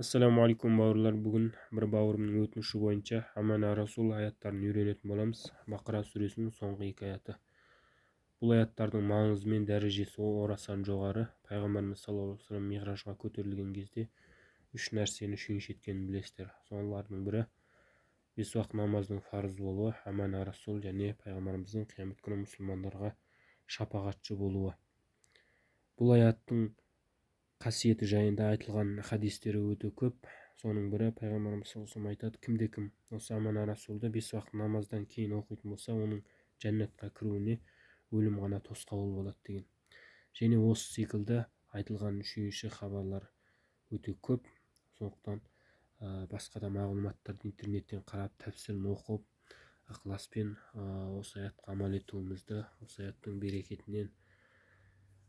Assalamu alaikum bауырлар. Бүгін бір бауырымның өтініші бойынша Амана Расул аяттарын үйренетін боламыз. Бақара сүресінің соңғы 2 аяты. Бұл аяттардың маңызы мен дәрежесі орасан жоғары. Пайғамбарымыз саллаллаху алейхи ва саллям миғражға көтерілген кезде 3 нәрсені үшінші еткенін білесіздер. Солардың бірі 5 уақыт намаздың фарыз болуы, Амана Расул және пайғамбарымыздың қиямет күні мұсылмандарға шапағатшы болуы. Бұл аяттың қасиеті жайында айтылған хадистері өте көп. Соның бірі пайғамбарымыз саллаллаху алейхи ва саллям айтады: кімде-кім осы Амана Расулды 5 уақыт намаздан кейін оқитын болса, оның жәннатқа кіруіне өлім ғана тосқауыл болады деген. Және осы секілді айтылған үшінші хабарлар өте көп. Сондықтан басқа да мағлұматтарды интернеттен қарап, тәпсірін оқып, ықыласпен осы аятқа амал етуімізді, осы аяттың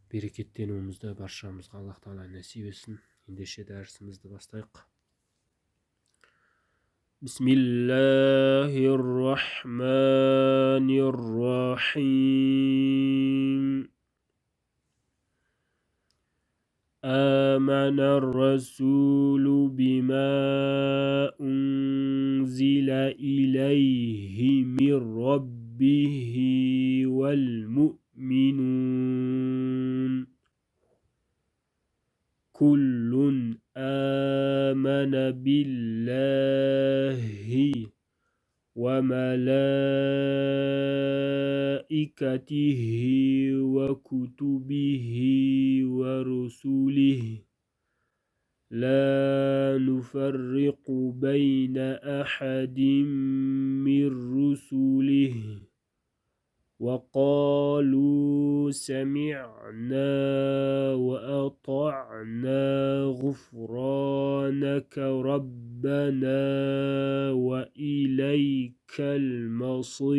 берекеттенуімізді баршамызға Аллах Тағала нәсіп етсін. Ендеше дәрісімізді бастайық. Бисмиллахир-рахманир-рахим. آمن الرسول بما أنزل إليه من ربه والمؤمنون كل آمن بالله وملائكته وكتبه ورسله لا نفرق بين أحد من رسله وقالوا سمعنا وأطعنا غفرانك ربنا وإليك المصير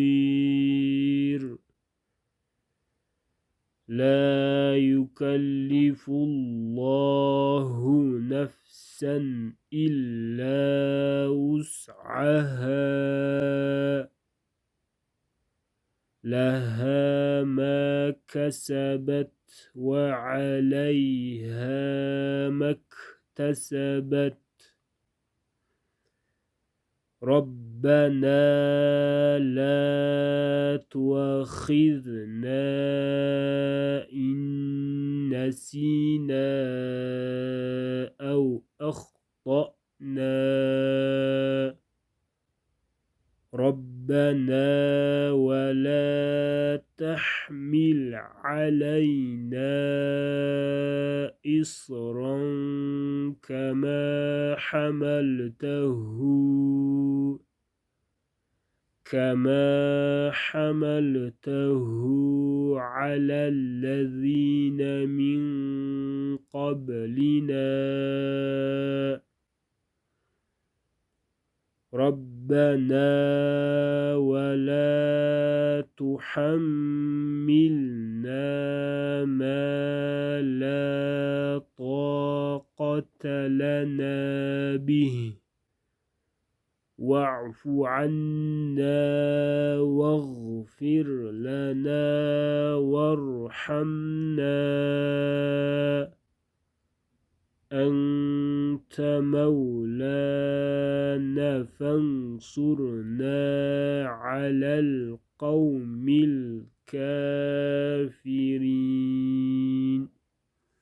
لا يكلف الله نفسا إلا وسعها لها ما كسبت وعليها ما اكتسبت ربنا لا تؤاخذنا إن نسينا أو أخطأنا ربنا ولا تحمل علينا إصرا كما حملته على الذين من قبلنا ربنا ولا تحملنا ما لا طاقة لنا به واعف عنا واغفر لنا وارحمنا أنت مولانا فانصرنا على القوم الكافرين.